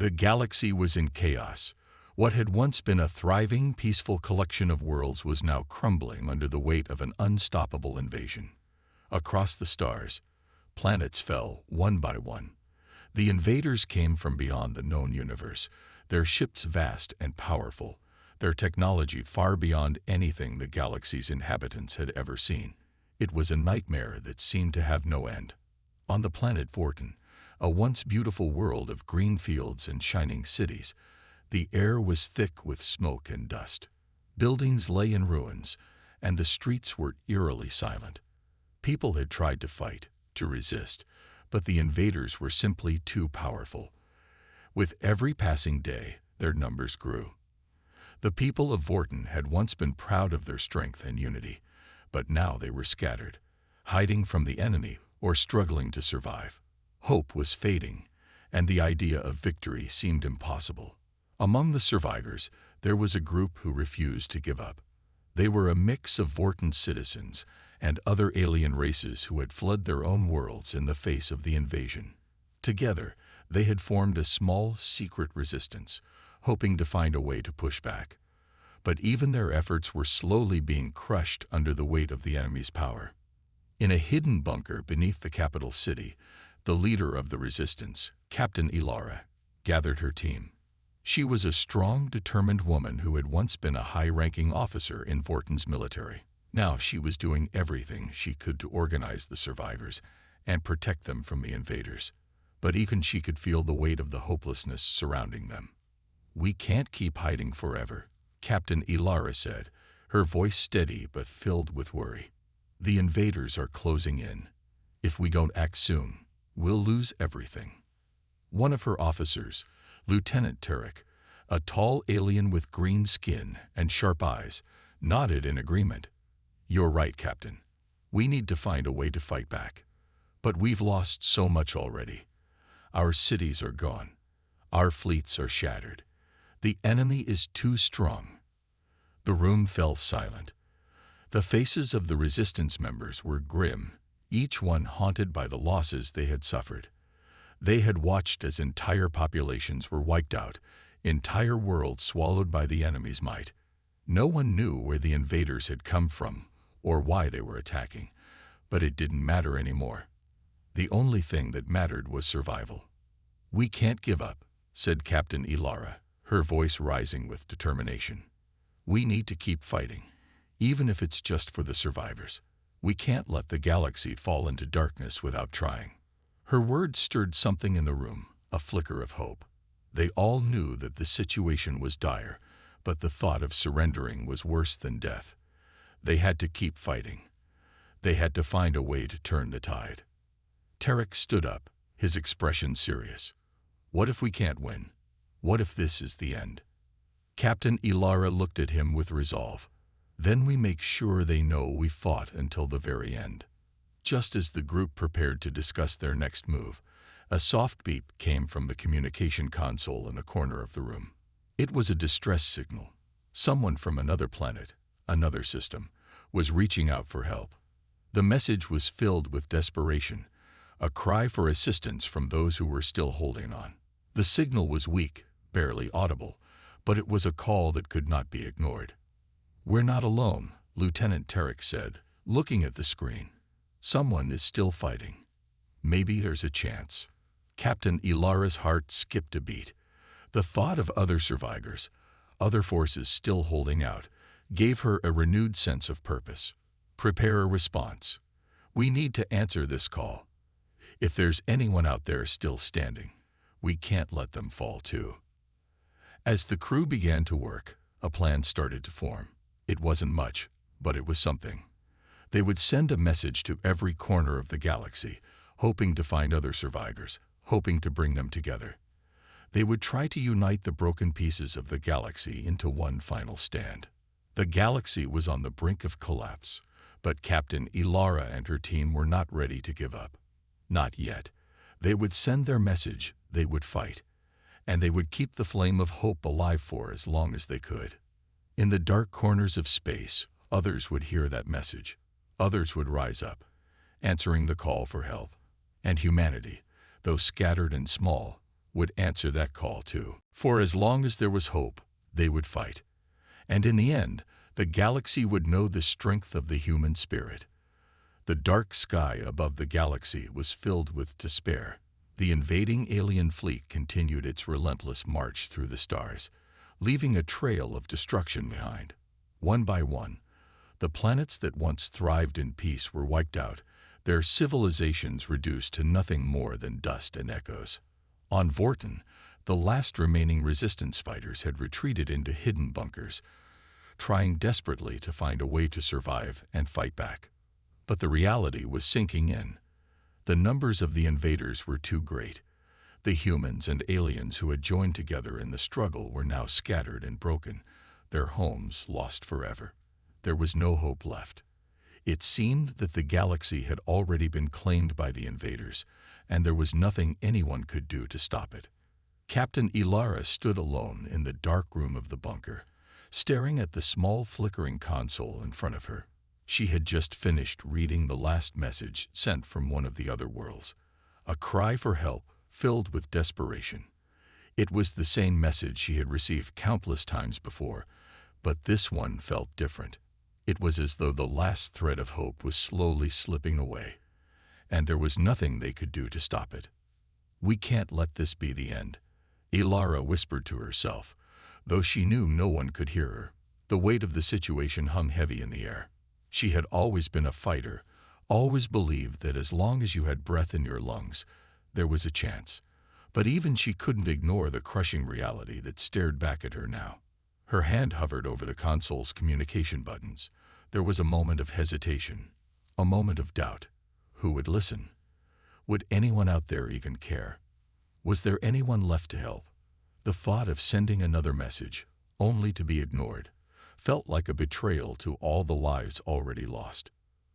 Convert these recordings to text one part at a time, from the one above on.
The galaxy was in chaos. What had once been a thriving, peaceful collection of worlds was now crumbling under the weight of an unstoppable invasion. Across the stars, planets fell one by one. The invaders came from beyond the known universe, their ships vast and powerful, their technology far beyond anything the galaxy's inhabitants had ever seen. It was a nightmare that seemed to have no end. On the planet Vorten, a once beautiful world of green fields and shining cities, the air was thick with smoke and dust. Buildings lay in ruins, and the streets were eerily silent. People had tried to fight, to resist, but the invaders were simply too powerful. With every passing day, their numbers grew. The people of Vorten had once been proud of their strength and unity, but now they were scattered, hiding from the enemy or struggling to survive. Hope was fading, and the idea of victory seemed impossible. Among the survivors, there was a group who refused to give up. They were a mix of Vorten citizens and other alien races who had fled their own worlds in the face of the invasion. Together, they had formed a small, secret resistance, hoping to find a way to push back. But even their efforts were slowly being crushed under the weight of the enemy's power. In a hidden bunker beneath the capital city, the leader of the resistance, Captain Ilara, gathered her team. She was a strong, determined woman who had once been a high-ranking officer in Vorten's military. Now she was doing everything she could to organize the survivors and protect them from the invaders. But even she could feel the weight of the hopelessness surrounding them. "We can't keep hiding forever," Captain Ilara said, her voice steady but filled with worry. "The invaders are closing in. If we don't act soon, we'll lose everything." One of her officers, Lieutenant Tarek, a tall alien with green skin and sharp eyes, nodded in agreement. "You're right, Captain. We need to find a way to fight back. But we've lost so much already. Our cities are gone. Our fleets are shattered. The enemy is too strong." The room fell silent. The faces of the resistance members were grim, each one haunted by the losses they had suffered. They had watched as entire populations were wiped out, entire worlds swallowed by the enemy's might. No one knew where the invaders had come from or why they were attacking, but it didn't matter anymore. The only thing that mattered was survival. "We can't give up," said Captain Ilara, her voice rising with determination. "We need to keep fighting, even if it's just for the survivors. We can't let the galaxy fall into darkness without trying." Her words stirred something in the room, a flicker of hope. They all knew that the situation was dire, but the thought of surrendering was worse than death. They had to keep fighting. They had to find a way to turn the tide. Tarek stood up, his expression serious. "What if we can't win? What if this is the end?" Captain Ilara looked at him with resolve. "Then we make sure they know we fought until the very end." Just as the group prepared to discuss their next move, a soft beep came from the communication console in a corner of the room. It was a distress signal. Someone from another planet, another system, was reaching out for help. The message was filled with desperation, a cry for assistance from those who were still holding on. The signal was weak, barely audible, but it was a call that could not be ignored. "We're not alone," Lieutenant Tarek said, looking at the screen. "Someone is still fighting. Maybe there's a chance." Captain Ilara's heart skipped a beat. The thought of other survivors, other forces still holding out, gave her a renewed sense of purpose. "Prepare a response. We need to answer this call. If there's anyone out there still standing, we can't let them fall too." As the crew began to work, a plan started to form. It wasn't much, but it was something. They would send a message to every corner of the galaxy, hoping to find other survivors, hoping to bring them together. They would try to unite the broken pieces of the galaxy into one final stand. The galaxy was on the brink of collapse, but Captain Ilara and her team were not ready to give up. Not yet. They would send their message, they would fight, and they would keep the flame of hope alive for as long as they could. In the dark corners of space, others would hear that message. Others would rise up, answering the call for help. And humanity, though scattered and small, would answer that call too. For as long as there was hope, they would fight. And in the end, the galaxy would know the strength of the human spirit. The dark sky above the galaxy was filled with despair. The invading alien fleet continued its relentless march through the stars, leaving a trail of destruction behind. One by one, the planets that once thrived in peace were wiped out, their civilizations reduced to nothing more than dust and echoes. On Vorten, the last remaining resistance fighters had retreated into hidden bunkers, trying desperately to find a way to survive and fight back. But the reality was sinking in. The numbers of the invaders were too great. The humans and aliens who had joined together in the struggle were now scattered and broken, their homes lost forever. There was no hope left. It seemed that the galaxy had already been claimed by the invaders, and there was nothing anyone could do to stop it. Captain Ilara stood alone in the dark room of the bunker, staring at the small flickering console in front of her. She had just finished reading the last message sent from one of the other worlds, a cry for help filled with desperation. It was the same message she had received countless times before, but this one felt different. It was as though the last thread of hope was slowly slipping away, and there was nothing they could do to stop it. "We can't let this be the end," Ilara whispered to herself, though she knew no one could hear her. The weight of the situation hung heavy in the air. She had always been a fighter, always believed that as long as you had breath in your lungs, there was a chance. But even she couldn't ignore the crushing reality that stared back at her now. Her hand hovered over the console's communication buttons. There was a moment of hesitation, a moment of doubt. Who would listen? Would anyone out there even care? Was there anyone left to help? The thought of sending another message, only to be ignored, felt like a betrayal to all the lives already lost.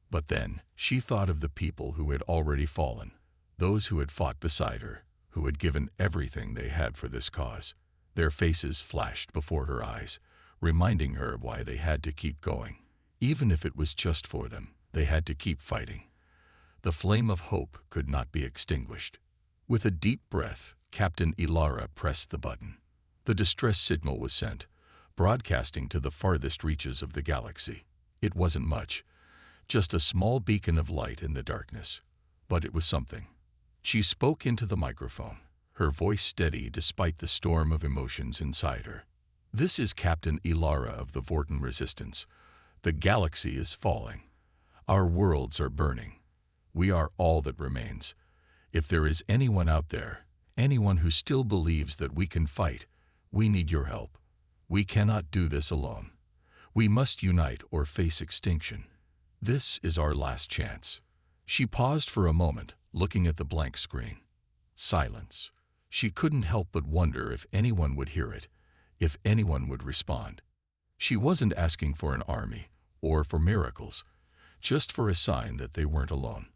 But then she thought of the people who had already fallen, those who had fought beside her, who had given everything they had for this cause. Their faces flashed before her eyes, reminding her why they had to keep going. Even if it was just for them, they had to keep fighting. The flame of hope could not be extinguished. With a deep breath, Captain Ilara pressed the button. The distress signal was sent, broadcasting to the farthest reaches of the galaxy. It wasn't much, just a small beacon of light in the darkness, but it was something. She spoke into the microphone, her voice steady despite the storm of emotions inside her. "This is Captain Ilara of the Vorten Resistance. The galaxy is falling. Our worlds are burning. We are all that remains. If there is anyone out there, anyone who still believes that we can fight, we need your help. We cannot do this alone. We must unite or face extinction. This is our last chance." She paused for a moment, looking at the blank screen. Silence. She couldn't help but wonder if anyone would hear it, if anyone would respond. She wasn't asking for an army or for miracles, just for a sign that they weren't alone.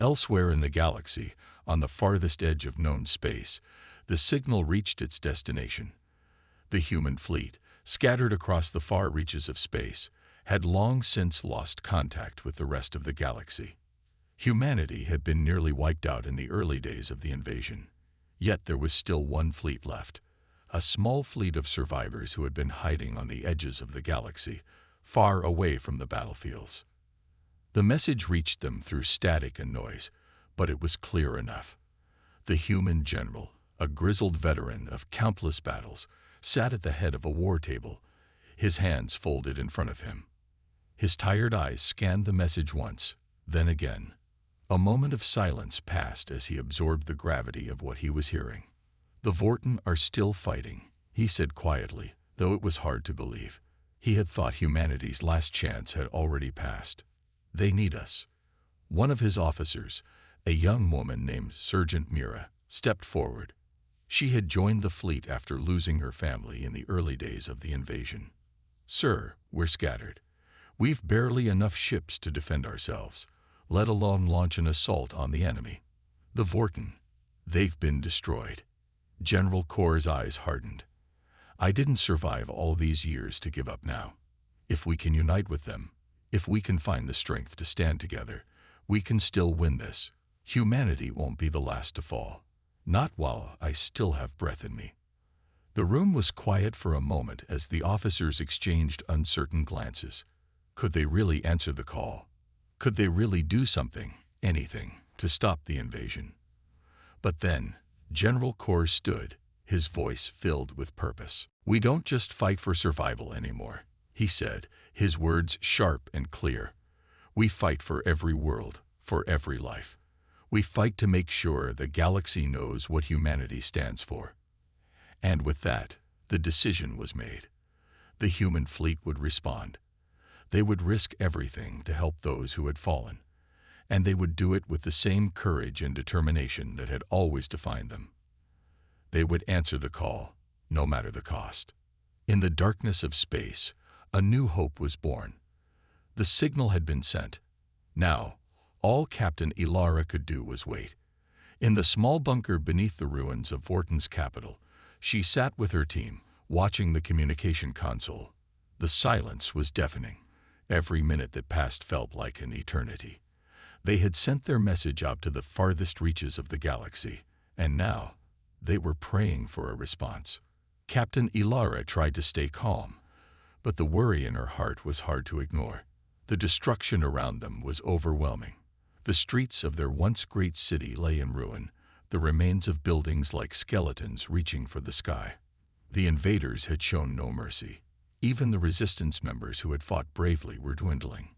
Elsewhere in the galaxy, on the farthest edge of known space, the signal reached its destination. The human fleet, scattered across the far reaches of space, had long since lost contact with the rest of the galaxy. Humanity had been nearly wiped out in the early days of the invasion. Yet there was still one fleet left, a small fleet of survivors who had been hiding on the edges of the galaxy, far away from the battlefields. The message reached them through static and noise, but it was clear enough. The human general, a grizzled veteran of countless battles, sat at the head of a war table, his hands folded in front of him. His tired eyes scanned the message once, then again. A moment of silence passed as he absorbed the gravity of what he was hearing. "The Vorten are still fighting," he said quietly, though it was hard to believe. He had thought humanity's last chance had already passed. "They need us." One of his officers, a young woman named Sergeant Mira, stepped forward. She had joined the fleet after losing her family in the early days of the invasion. "Sir, we're scattered. We've barely enough ships to defend ourselves, let alone launch an assault on the enemy. The Vorten, they've been destroyed." General Kor's eyes hardened. "I didn't survive all these years to give up now. If we can unite with them, if we can find the strength to stand together, we can still win this. Humanity won't be the last to fall. Not while I still have breath in me. The room was quiet for a moment as the officers exchanged uncertain glances. Could they really answer the call? Could they really do something, anything, to stop the invasion? But then, General Kor stood, his voice filled with purpose. "We don't just fight for survival anymore," he said, his words sharp and clear. "We fight for every world, for every life. We fight to make sure the galaxy knows what humanity stands for." And with that, the decision was made. The human fleet would respond. They would risk everything to help those who had fallen, and they would do it with the same courage and determination that had always defined them. They would answer the call, no matter the cost. In the darkness of space, a new hope was born. The signal had been sent. Now, all Captain Ilara could do was wait. In the small bunker beneath the ruins of Vorten's capital, she sat with her team, watching the communication console. The silence was deafening. Every minute that passed felt like an eternity. They had sent their message out to the farthest reaches of the galaxy, and now they were praying for a response. Captain Ilara tried to stay calm, but the worry in her heart was hard to ignore. The destruction around them was overwhelming. The streets of their once great city lay in ruin, the remains of buildings like skeletons reaching for the sky. The invaders had shown no mercy. Even the resistance members who had fought bravely were dwindling.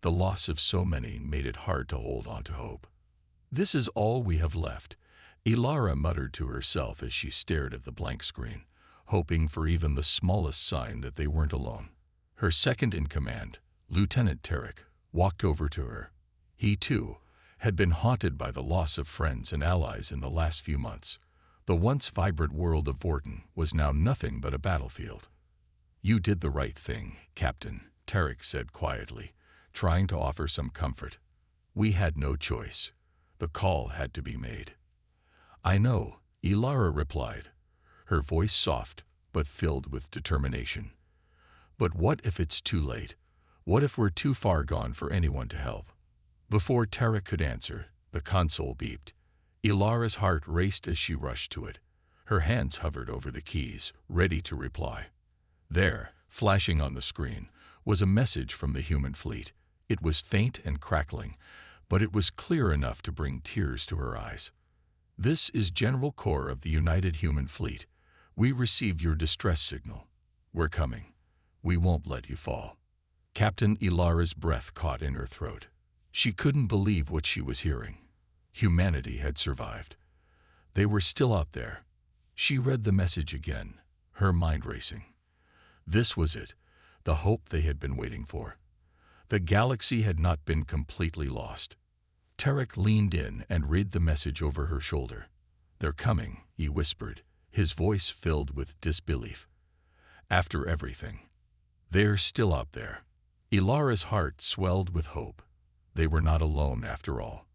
The loss of so many made it hard to hold on to hope. "This is all we have left," Ilara muttered to herself as she stared at the blank screen, hoping for even the smallest sign that they weren't alone. Her second-in-command, Lieutenant Tarek, walked over to her. He, too, had been haunted by the loss of friends and allies in the last few months. The once vibrant world of Vorten was now nothing but a battlefield. "You did the right thing, Captain," Tarek said quietly, trying to offer some comfort. "We had no choice. The call had to be made." "I know," Ilara replied, her voice soft but filled with determination. "But what if it's too late? What if we're too far gone for anyone to help?" Before Tarek could answer, the console beeped. Ilara's heart raced as she rushed to it. Her hands hovered over the keys, ready to reply. There, flashing on the screen, was a message from the human fleet. It was faint and crackling, but it was clear enough to bring tears to her eyes. "This is General Kor of the United Human Fleet. We received your distress signal. We're coming. We won't let you fall." Captain Ilara's breath caught in her throat. She couldn't believe what she was hearing. Humanity had survived. They were still out there. She read the message again, her mind racing. This was it, the hope they had been waiting for. The galaxy had not been completely lost. Tarek leaned in and read the message over her shoulder. "They're coming," he whispered, his voice filled with disbelief. "After everything. They're still out there." Ilara's heart swelled with hope. They were not alone after all.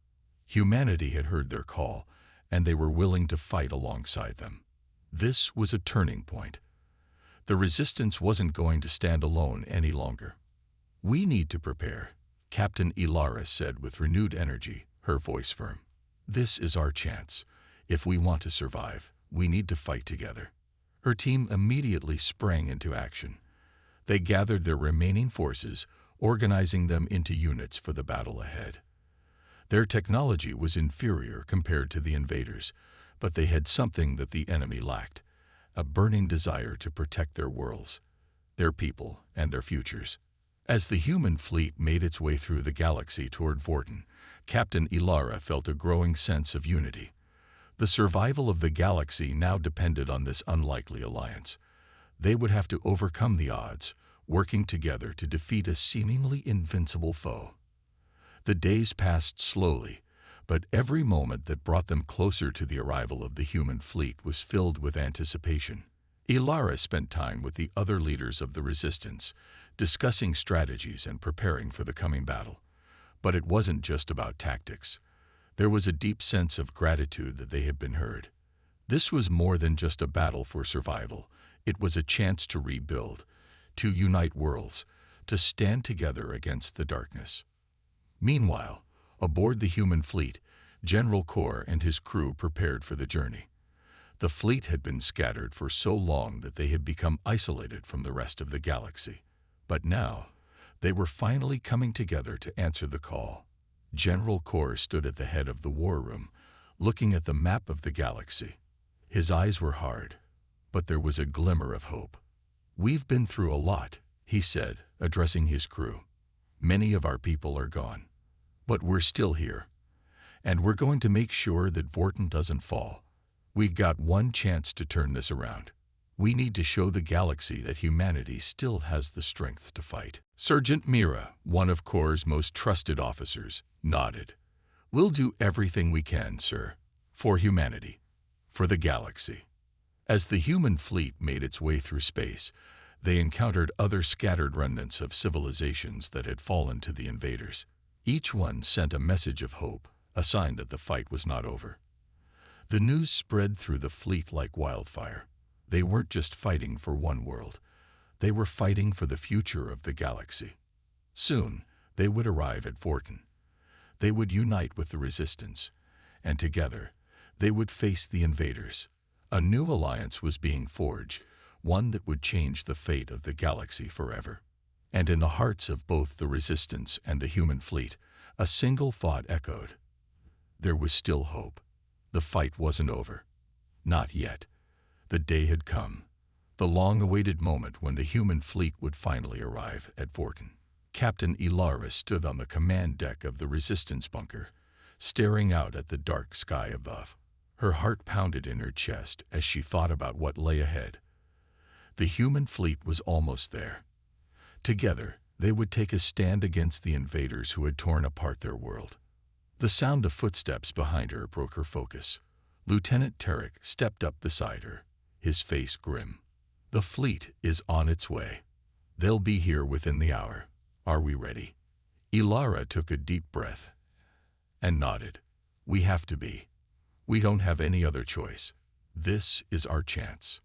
Humanity had heard their call, and they were willing to fight alongside them. This was a turning point. The resistance wasn't going to stand alone any longer. "We need to prepare," Captain Ilara said with renewed energy, her voice firm. "This is our chance. If we want to survive, we need to fight together." Her team immediately sprang into action. They gathered their remaining forces, organizing them into units for the battle ahead. Their technology was inferior compared to the invaders, but they had something that the enemy lacked: a burning desire to protect their worlds, their people, and their futures. As the human fleet made its way through the galaxy toward Vorten, Captain Ilara felt a growing sense of unity. The survival of the galaxy now depended on this unlikely alliance. They would have to overcome the odds, working together to defeat a seemingly invincible foe. The days passed slowly, but every moment that brought them closer to the arrival of the human fleet was filled with anticipation. Ilara spent time with the other leaders of the resistance, discussing strategies and preparing for the coming battle. But it wasn't just about tactics. There was a deep sense of gratitude that they had been heard. This was more than just a battle for survival. It was a chance to rebuild, to unite worlds, to stand together against the darkness. Meanwhile, aboard the human fleet, General Kor and his crew prepared for the journey. The fleet had been scattered for so long that they had become isolated from the rest of the galaxy. But now, they were finally coming together to answer the call. General Kor stood at the head of the war room, looking at the map of the galaxy. His eyes were hard, but there was a glimmer of hope. "We've been through a lot," he said, addressing his crew. "Many of our people are gone, but we're still here, and we're going to make sure that Vorten doesn't fall. We've got one chance to turn this around. We need to show the galaxy that humanity still has the strength to fight." Sergeant Mira, one of Kor's most trusted officers, nodded. "We'll do everything we can, sir, for humanity, for the galaxy." As the human fleet made its way through space, they encountered other scattered remnants of civilizations that had fallen to the invaders. Each one sent a message of hope, a sign that the fight was not over. The news spread through the fleet like wildfire. They weren't just fighting for one world. They were fighting for the future of the galaxy. Soon, they would arrive at Vorten. They would unite with the resistance, and together, they would face the invaders. A new alliance was being forged, one that would change the fate of the galaxy forever. And in the hearts of both the resistance and the human fleet, a single thought echoed. There was still hope. The fight wasn't over. Not yet. The day had come, the long-awaited moment when the human fleet would finally arrive at Vorten. Captain Ilara stood on the command deck of the resistance bunker, staring out at the dark sky above. Her heart pounded in her chest as she thought about what lay ahead. The human fleet was almost there. Together, they would take a stand against the invaders who had torn apart their world. The sound of footsteps behind her broke her focus. Lieutenant Tarek stepped up beside her, his face grim. "The fleet is on its way. They'll be here within the hour. Are we ready?" Ilara took a deep breath and nodded. "We have to be. We don't have any other choice. This is our chance."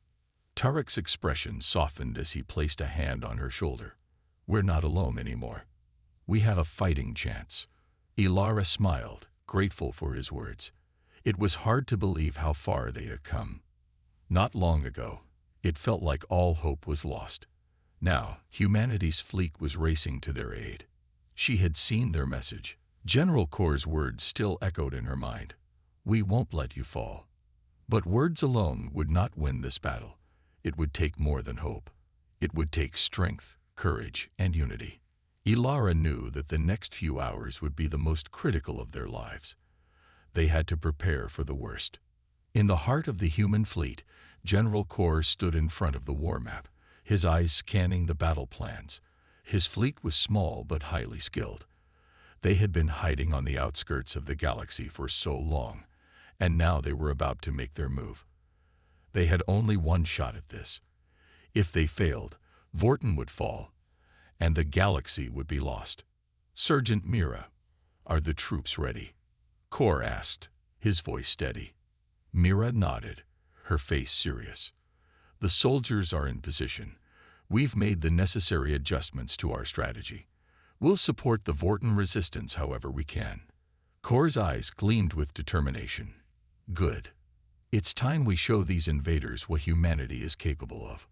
Tarek's expression softened as he placed a hand on her shoulder. "We're not alone anymore. We have a fighting chance." Ilara smiled, grateful for his words. It was hard to believe how far they had come. Not long ago, it felt like all hope was lost. Now, humanity's fleet was racing to their aid. She had seen their message. General Kor's words still echoed in her mind. "We won't let you fall." But words alone would not win this battle. It would take more than hope. It would take strength, courage, and unity. Ilara knew that the next few hours would be the most critical of their lives. They had to prepare for the worst. In the heart of the human fleet, General Kor stood in front of the war map, his eyes scanning the battle plans. His fleet was small but highly skilled. They had been hiding on the outskirts of the galaxy for so long, and now they were about to make their move. They had only one shot at this. If they failed, Vorten would fall, and the galaxy would be lost. "Sergeant Mira, are the troops ready?" Kor asked, his voice steady. Mira nodded, her face serious. "The soldiers are in position. We've made the necessary adjustments to our strategy. We'll support the Vorten resistance however we can." Kor's eyes gleamed with determination. "Good. It's time we show these invaders what humanity is capable of."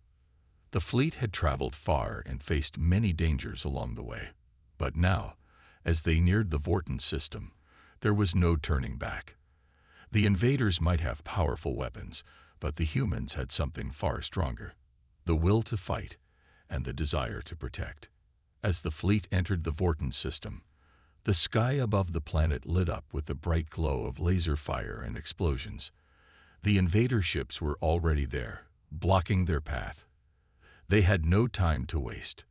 The fleet had traveled far and faced many dangers along the way. But now, as they neared the Vorten system, there was no turning back. The invaders might have powerful weapons, but the humans had something far stronger: the will to fight and the desire to protect. As the fleet entered the Vorten system, the sky above the planet lit up with the bright glow of laser fire and explosions. The invader ships were already there, blocking their path. They had no time to waste.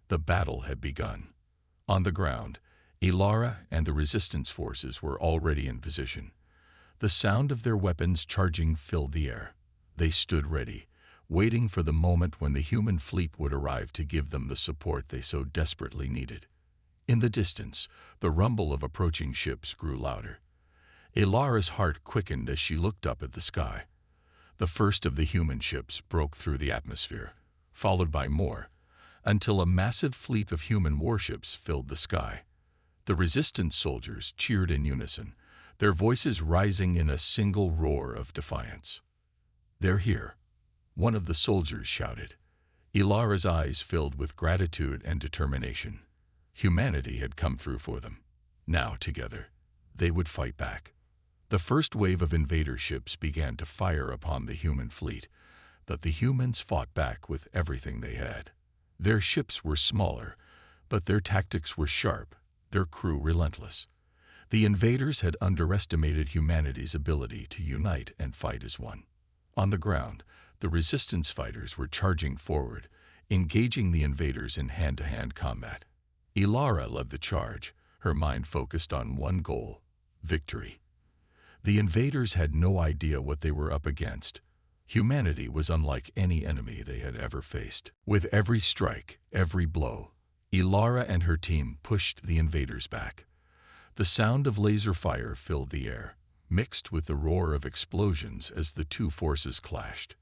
The battle had begun. On the ground, Ilara and the resistance forces were already in position. The sound of their weapons charging filled the air. They stood ready, waiting for the moment when the human fleet would arrive to give them the support they so desperately needed. In the distance, the rumble of approaching ships grew louder. Ilara's heart quickened as she looked up at the sky. The first of the human ships broke through the atmosphere, followed by more, until a massive fleet of human warships filled the sky. The resistance soldiers cheered in unison, their voices rising in a single roar of defiance. "They're here," one of the soldiers shouted. Ilara's eyes filled with gratitude and determination. Humanity had come through for them. Now, together, they would fight back. The first wave of invader ships began to fire upon the human fleet, but the humans fought back with everything they had. Their ships were smaller, but their tactics were sharp, their crew relentless. The invaders had underestimated humanity's ability to unite and fight as one. On the ground, the resistance fighters were charging forward, engaging the invaders in hand-to-hand combat. Ilara led the charge, her mind focused on one goal: victory. The invaders had no idea what they were up against. Humanity was unlike any enemy they had ever faced. With every strike, every blow, Ilara and her team pushed the invaders back. The sound of laser fire filled the air, mixed with the roar of explosions as the two forces clashed.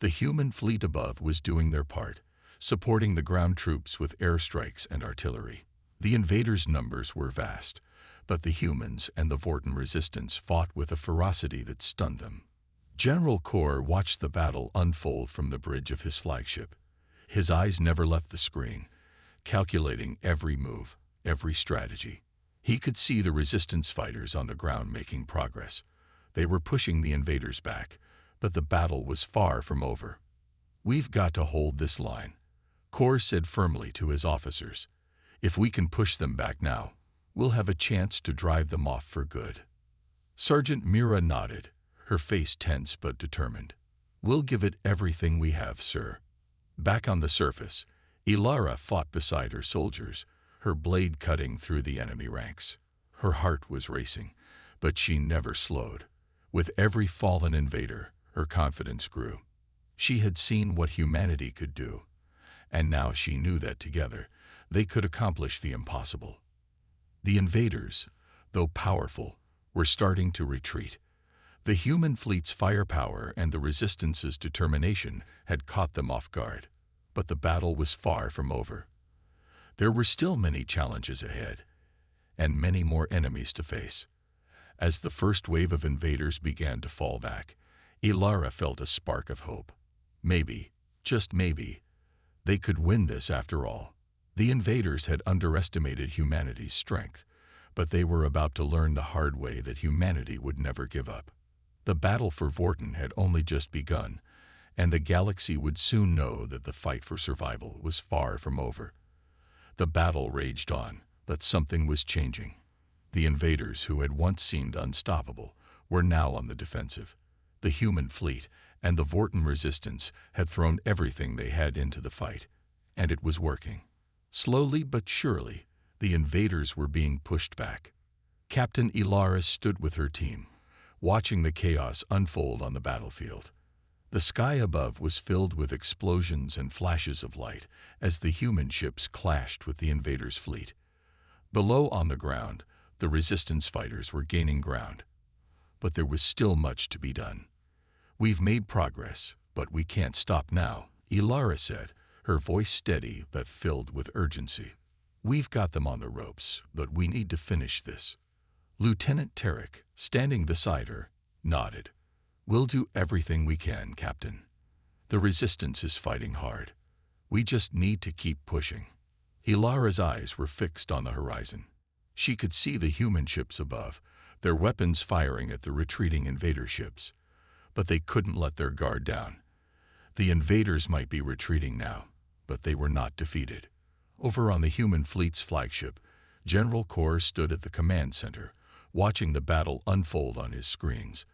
The human fleet above was doing their part, supporting the ground troops with airstrikes and artillery. The invaders' numbers were vast, but the humans and the Vorten resistance fought with a ferocity that stunned them. General Kor watched the battle unfold from the bridge of his flagship. His eyes never left the screen, calculating every move, every strategy. He could see the resistance fighters on the ground making progress. They were pushing the invaders back, but the battle was far from over. "We've got to hold this line," Kor said firmly to his officers. "If we can push them back now, we'll have a chance to drive them off for good." Sergeant Mira nodded, her face tense but determined. "We'll give it everything we have, sir." Back on the surface, Ilara fought beside her soldiers, her blade cutting through the enemy ranks. Her heart was racing, but she never slowed. With every fallen invader, her confidence grew. She had seen what humanity could do, and now she knew that together, they could accomplish the impossible. The invaders, though powerful, were starting to retreat. The human fleet's firepower and the resistance's determination had caught them off guard, but the battle was far from over. There were still many challenges ahead, and many more enemies to face. As the first wave of invaders began to fall back, Ilara felt a spark of hope. Maybe, just maybe, they could win this after all. The invaders had underestimated humanity's strength, but they were about to learn the hard way that humanity would never give up. The battle for Vorten had only just begun, and the galaxy would soon know that the fight for survival was far from over. The battle raged on, but something was changing. The invaders, who had once seemed unstoppable, were now on the defensive. The human fleet and the Vorten resistance had thrown everything they had into the fight, and it was working. Slowly but surely, the invaders were being pushed back. Captain Ilara stood with her team, watching the chaos unfold on the battlefield. The sky above was filled with explosions and flashes of light as the human ships clashed with the invaders' fleet. Below on the ground, the resistance fighters were gaining ground. But there was still much to be done. "We've made progress, but we can't stop now," Ilara said, her voice steady but filled with urgency. "We've got them on the ropes, but we need to finish this." Lieutenant Tarek, standing beside her, nodded. "We'll do everything we can, Captain. The resistance is fighting hard. We just need to keep pushing." Ilara's eyes were fixed on the horizon. She could see the human ships above, their weapons firing at the retreating invader ships. But they couldn't let their guard down. The invaders might be retreating now, but they were not defeated. Over on the human fleet's flagship, General Kor stood at the command center, watching the battle unfold on his screens.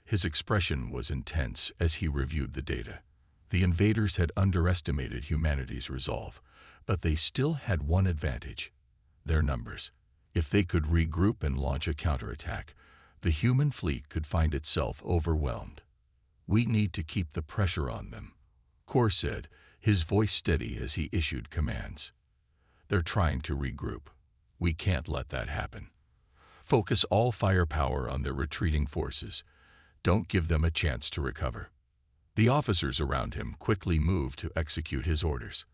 His expression was intense as he reviewed the data. The invaders had underestimated humanity's resolve, but they still had one advantage: their numbers. If they could regroup and launch a counterattack, the human fleet could find itself overwhelmed. "We need to keep the pressure on them," Kor said, his voice steady as he issued commands. "They're trying to regroup. We can't let that happen. Focus all firepower on their retreating forces. Don't give them a chance to recover." The officers around him quickly moved to execute his orders.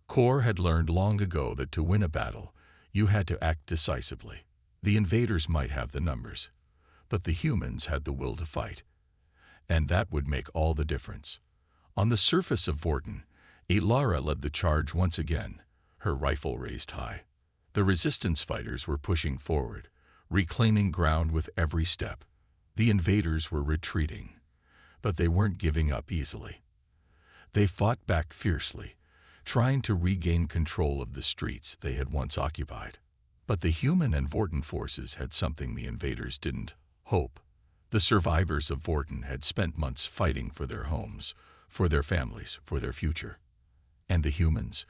Kor had learned long ago that to win a battle, you had to act decisively. The invaders might have the numbers, But the humans had the will to fight, and that would make all the difference. On the surface of Vorten, Ilara led the charge once again, her rifle raised high. The resistance fighters were pushing forward, reclaiming ground with every step. The invaders were retreating, but they weren't giving up easily. They fought back fiercely, trying to regain control of the streets they had once occupied. But the human and Vorten forces had something the invaders didn't: hope. The survivors of Vorten had spent months fighting for their homes, for their families, for their future. And the humans,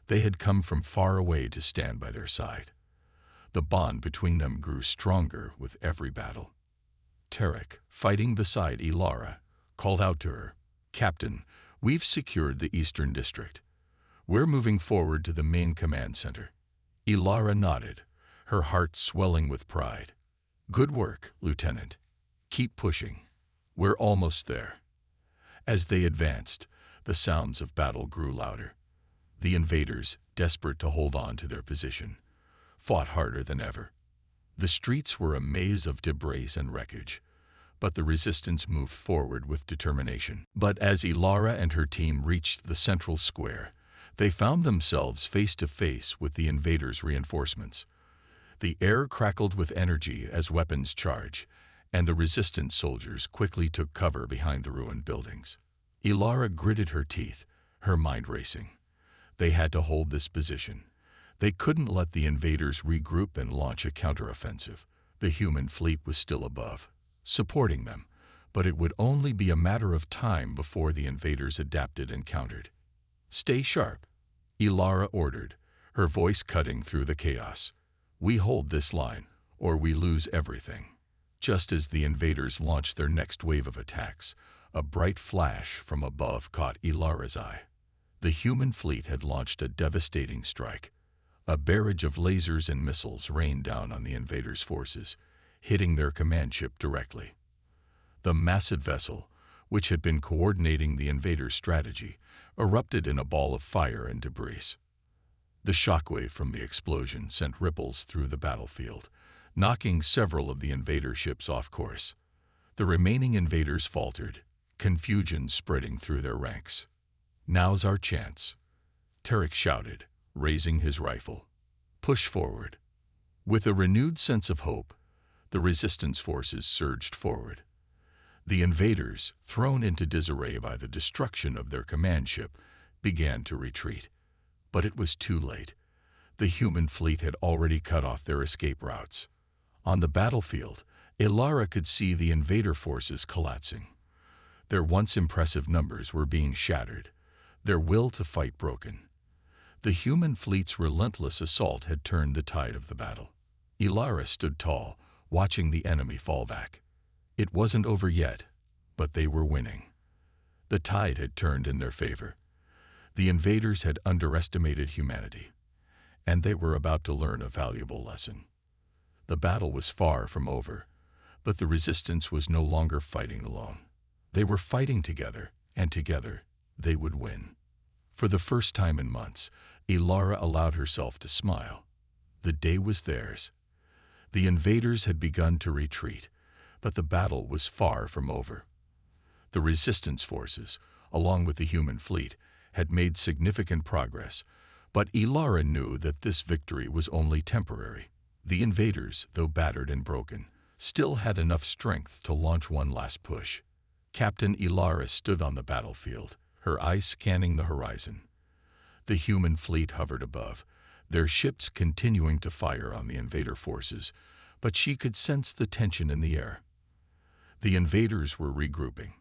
they had come from far away to stand by their side. The bond between them grew stronger with every battle. Tarek, fighting beside Ilara, called out to her, "Captain, we've secured the Eastern District. We're moving forward to the main command center." Ilara nodded, her heart swelling with pride. "Good work, Lieutenant. Keep pushing. We're almost there." As they advanced, the sounds of battle grew louder. The invaders, desperate to hold on to their position, fought harder than ever. The streets were a maze of debris and wreckage, but the resistance moved forward with determination. But as Ilara and her team reached the central square, they found themselves face to face with the invaders' reinforcements. The air crackled with energy as weapons charged, and the resistance soldiers quickly took cover behind the ruined buildings. Ilara gritted her teeth, her mind racing. They had to hold this position. They couldn't let the invaders regroup and launch a counteroffensive. The human fleet was still above, supporting them, but it would only be a matter of time before the invaders adapted and countered. "Stay sharp," Ilara ordered, her voice cutting through the chaos. "We hold this line, or we lose everything." Just as the invaders launched their next wave of attacks, a bright flash from above caught Ilara's eye. The human fleet had launched a devastating strike. A barrage of lasers and missiles rained down on the invaders' forces, hitting their command ship directly. The massive vessel, which had been coordinating the invaders' strategy, erupted in a ball of fire and debris. The shockwave from the explosion sent ripples through the battlefield, knocking several of the invader ships off course. The remaining invaders faltered, confusion spreading through their ranks. "Now's our chance," Tarek shouted, raising his rifle. "Push forward." With a renewed sense of hope, the resistance forces surged forward. The invaders, thrown into disarray by the destruction of their command ship, began to retreat. But it was too late. The human fleet had already cut off their escape routes. On the battlefield, Ilara could see the invader forces collapsing. Their once impressive numbers were being shattered, their will to fight broken. The human fleet's relentless assault had turned the tide of the battle. Ilara stood tall, watching the enemy fall back. It wasn't over yet, but they were winning. The tide had turned in their favor. The invaders had underestimated humanity, and they were about to learn a valuable lesson. The battle was far from over, but the resistance was no longer fighting alone. They were fighting together, and together they would win. For the first time in months, Ilara allowed herself to smile. The day was theirs. The invaders had begun to retreat, but the battle was far from over. The resistance forces, along with the human fleet, had made significant progress, but Ilara knew that this victory was only temporary. The invaders, though battered and broken, still had enough strength to launch one last push. Captain Ilara stood on the battlefield, her eyes scanning the horizon. The human fleet hovered above, their ships continuing to fire on the invader forces, but she could sense the tension in the air. The invaders were regrouping.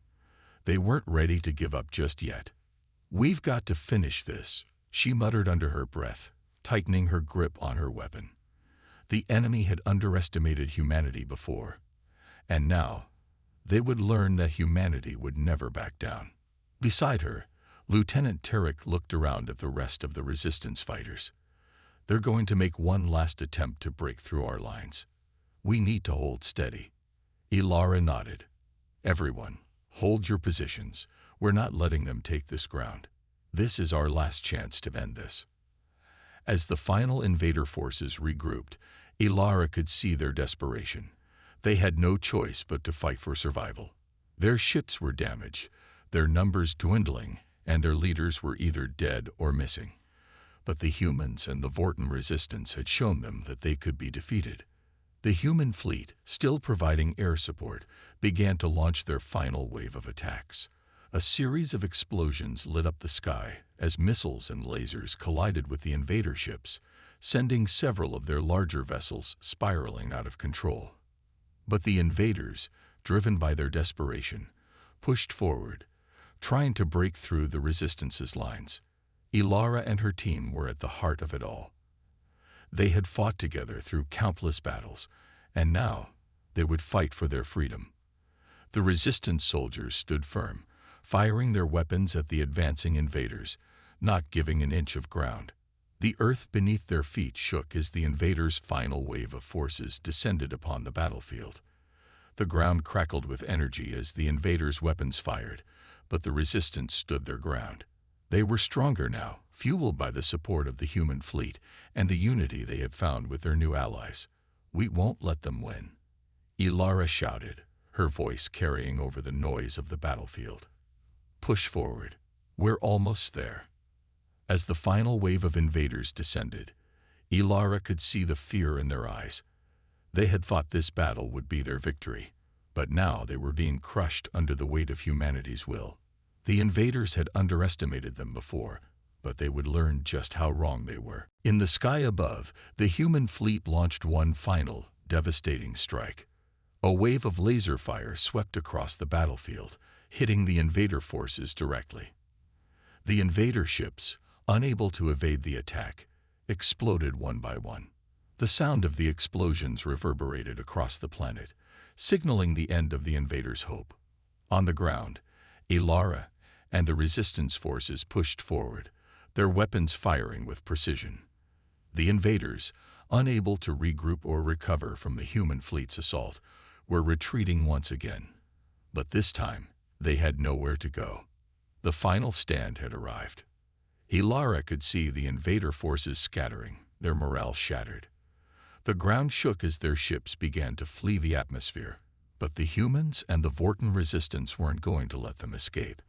They weren't ready to give up just yet. "We've got to finish this," she muttered under her breath, tightening her grip on her weapon. The enemy had underestimated humanity before, and now they would learn that humanity would never back down. Beside her, Lieutenant Tarek looked around at the rest of the resistance fighters. "They're going to make one last attempt to break through our lines. We need to hold steady." Ilara nodded. "Everyone, hold your positions. We're not letting them take this ground. This is our last chance to end this." As the final invader forces regrouped, Ilara could see their desperation. They had no choice but to fight for survival. Their ships were damaged, their numbers dwindling, and their leaders were either dead or missing. But the humans and the Vorten resistance had shown them that they could be defeated. The human fleet, still providing air support, began to launch their final wave of attacks. A series of explosions lit up the sky as missiles and lasers collided with the invader ships, sending several of their larger vessels spiraling out of control. But the invaders, driven by their desperation, pushed forward, trying to break through the resistance's lines. Ilara and her team were at the heart of it all. They had fought together through countless battles, and now they would fight for their freedom. The resistance soldiers stood firm, firing their weapons at the advancing invaders, not giving an inch of ground. The earth beneath their feet shook as the invaders' final wave of forces descended upon the battlefield. The ground crackled with energy as the invaders' weapons fired, but the resistance stood their ground. They were stronger now, fueled by the support of the human fleet and the unity they had found with their new allies. "We won't let them win," Ilara shouted, her voice carrying over the noise of the battlefield. "Push forward. We're almost there." As the final wave of invaders descended, Ilara could see the fear in their eyes. They had thought this battle would be their victory, but now they were being crushed under the weight of humanity's will. The invaders had underestimated them before, but they would learn just how wrong they were. In the sky above, the human fleet launched one final, devastating strike. A wave of laser fire swept across the battlefield, hitting the invader forces directly. The invader ships, unable to evade the attack, exploded one by one. The sound of the explosions reverberated across the planet, signaling the end of the invaders' hope. On the ground, Ilara and the resistance forces pushed forward, their weapons firing with precision. The invaders, unable to regroup or recover from the human fleet's assault, were retreating once again. But this time, they had nowhere to go. The final stand had arrived. Ilara could see the invader forces scattering, their morale shattered. The ground shook as their ships began to flee the atmosphere, but the humans and the Vorten resistance weren't going to let them escape.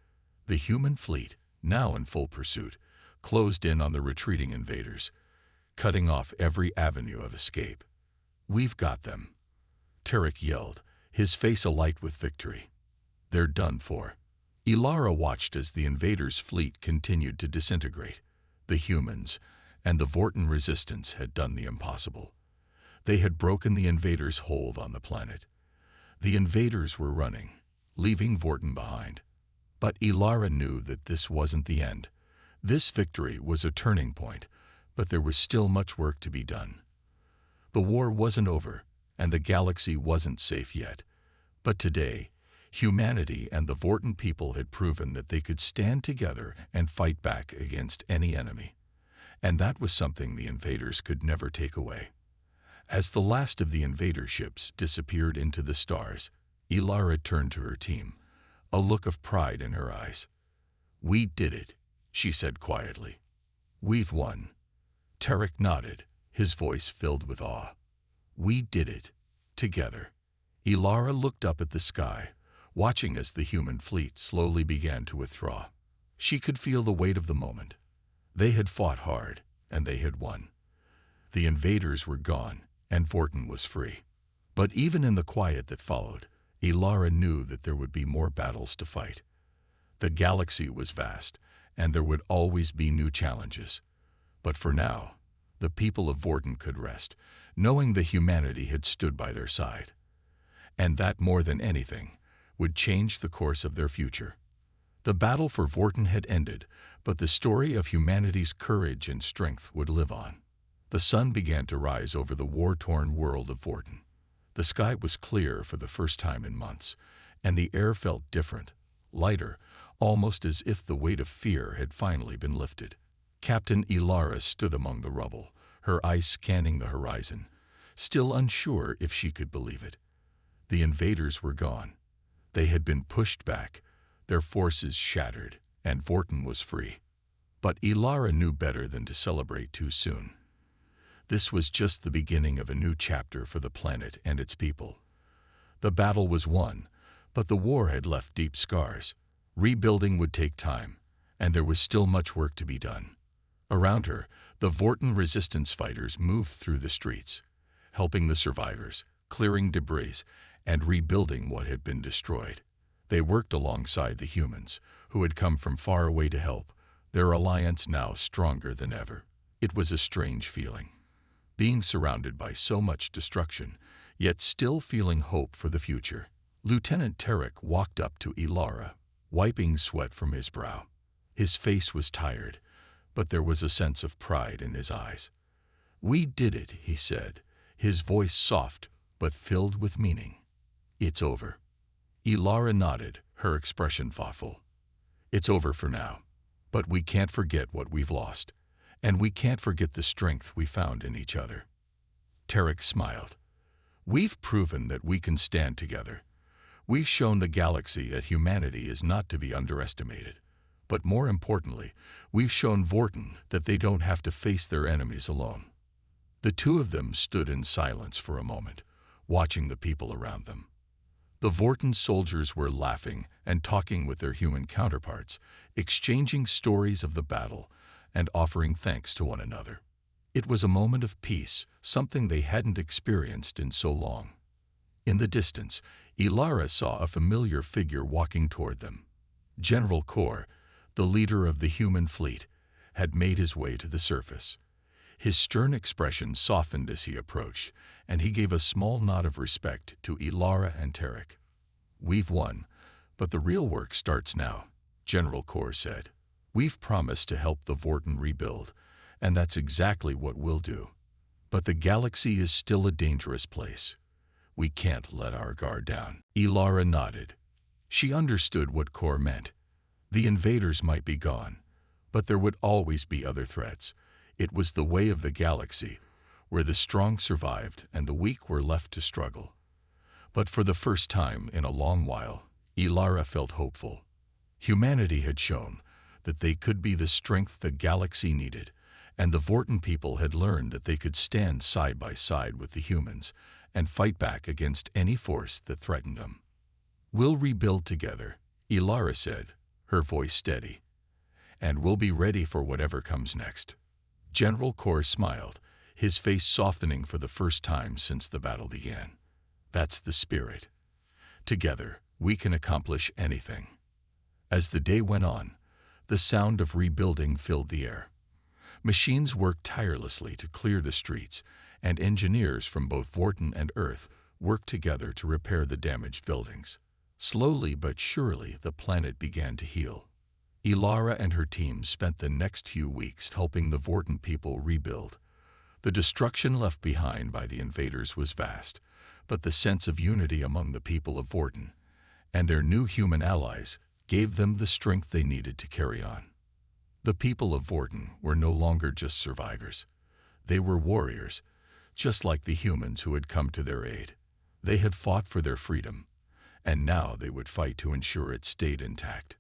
The human fleet, now in full pursuit, closed in on the retreating invaders, cutting off every avenue of escape. "We've got them," Tarek yelled, his face alight with victory. "They're done for." Ilara watched as the invaders' fleet continued to disintegrate. The humans and the Vorten resistance had done the impossible. They had broken the invaders' hold on the planet. The invaders were running, leaving Vorten behind. But Ilara knew that this wasn't the end. This victory was a turning point, but there was still much work to be done. The war wasn't over, and the galaxy wasn't safe yet. But today, humanity and the Vorten people had proven that they could stand together and fight back against any enemy. And that was something the invaders could never take away. As the last of the invader ships disappeared into the stars, Ilara turned to her team, a look of pride in her eyes. "We did it," she said quietly. "We've won." Tarek nodded, his voice filled with awe. "We did it, together." Ilara looked up at the sky, watching as the human fleet slowly began to withdraw. She could feel the weight of the moment. They had fought hard, and they had won. The invaders were gone, and Vorten was free. But even in the quiet that followed, Ilara knew that there would be more battles to fight. The galaxy was vast, and there would always be new challenges. But for now, the people of Vorten could rest, knowing that humanity had stood by their side. And that, more than anything, would change the course of their future. The battle for Vorten had ended, but the story of humanity's courage and strength would live on. The sun began to rise over the war-torn world of Vorten. The sky was clear for the first time in months, and the air felt different, lighter, almost as if the weight of fear had finally been lifted. Captain Ilara stood among the rubble, her eyes scanning the horizon, still unsure if she could believe it. The invaders were gone. They had been pushed back, their forces shattered, and Vorten was free. But Ilara knew better than to celebrate too soon. This was just the beginning of a new chapter for the planet and its people. The battle was won, but the war had left deep scars. Rebuilding would take time, and there was still much work to be done. Around her, the Vorten resistance fighters moved through the streets, helping the survivors, clearing debris, and rebuilding what had been destroyed. They worked alongside the humans, who had come from far away to help, their alliance now stronger than ever. It was a strange feeling, being surrounded by so much destruction, yet still feeling hope for the future. Lieutenant Tarek walked up to Ilara, wiping sweat from his brow. His face was tired, but there was a sense of pride in his eyes. "We did it," he said, his voice soft but filled with meaning. "It's over." Ilara nodded, her expression thoughtful. "It's over for now, but we can't forget what we've lost, and we can't forget the strength we found in each other." Tarek smiled. "We've proven that we can stand together. We've shown the galaxy that humanity is not to be underestimated. But more importantly, we've shown Vorten that they don't have to face their enemies alone." The two of them stood in silence for a moment, watching the people around them. The Vorten soldiers were laughing and talking with their human counterparts, exchanging stories of the battle and offering thanks to one another. It was a moment of peace, something they hadn't experienced in so long. In the distance, Ilara saw a familiar figure walking toward them. General Kor, the leader of the human fleet, had made his way to the surface. His stern expression softened as he approached, and he gave a small nod of respect to Ilara and Tarek. "We've won, but the real work starts now," General Kor said. "We've promised to help the Vorten rebuild, and that's exactly what we'll do. But the galaxy is still a dangerous place. We can't let our guard down." Ilara nodded. She understood what Kor meant. The invaders might be gone, but there would always be other threats. It was the way of the galaxy, where the strong survived and the weak were left to struggle. But for the first time in a long while, Ilara felt hopeful. Humanity had shown that they could be the strength the galaxy needed, and the Vorten people had learned that they could stand side by side with the humans and fight back against any force that threatened them. "We'll rebuild together," Ilara said, her voice steady, "and we'll be ready for whatever comes next." General Kor smiled, his face softening for the first time since the battle began. "That's the spirit. Together, we can accomplish anything." As the day went on, the sound of rebuilding filled the air. Machines worked tirelessly to clear the streets, and engineers from both Vorten and Earth worked together to repair the damaged buildings. Slowly but surely, the planet began to heal. Ilara and her team spent the next few weeks helping the Vorten people rebuild. The destruction left behind by the invaders was vast, but the sense of unity among the people of Vorten and their new human allies gave them the strength they needed to carry on. The people of Vorten were no longer just survivors. They were warriors, just like the humans who had come to their aid. They had fought for their freedom, and now they would fight to ensure it stayed intact.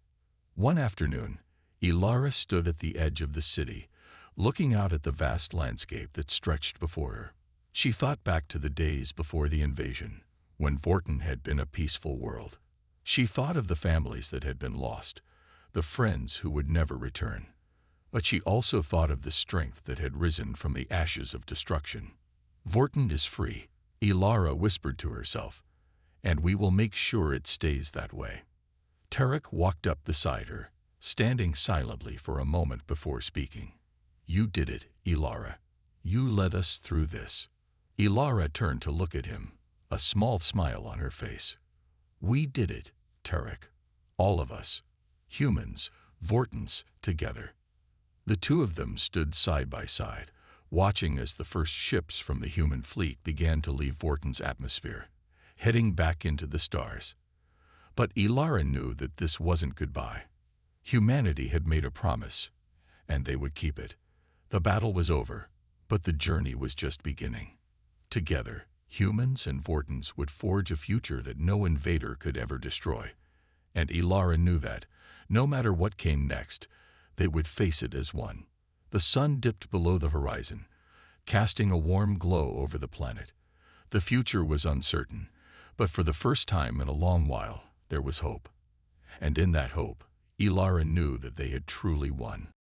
One afternoon, Ilara stood at the edge of the city, looking out at the vast landscape that stretched before her. She thought back to the days before the invasion, when Vorten had been a peaceful world. She thought of the families that had been lost, the friends who would never return. But she also thought of the strength that had risen from the ashes of destruction. "Vorten is free," Ilara whispered to herself, "and we will make sure it stays that way." Tarek walked up beside her, standing silently for a moment before speaking. "You did it, Ilara. You led us through this." Ilara turned to look at him, a small smile on her face. "We did it, Tarek. All of us. Humans, Vortens, together." The two of them stood side by side, watching as the first ships from the human fleet began to leave Vorten's atmosphere, heading back into the stars. But Ilara knew that this wasn't goodbye. Humanity had made a promise, and they would keep it. The battle was over, but the journey was just beginning. Together, humans and Vortens would forge a future that no invader could ever destroy. And Ilara knew that, no matter what came next, they would face it as one. The sun dipped below the horizon, casting a warm glow over the planet. The future was uncertain, But for the first time in a long while, there was hope. And in that hope, Ilarin knew that they had truly won.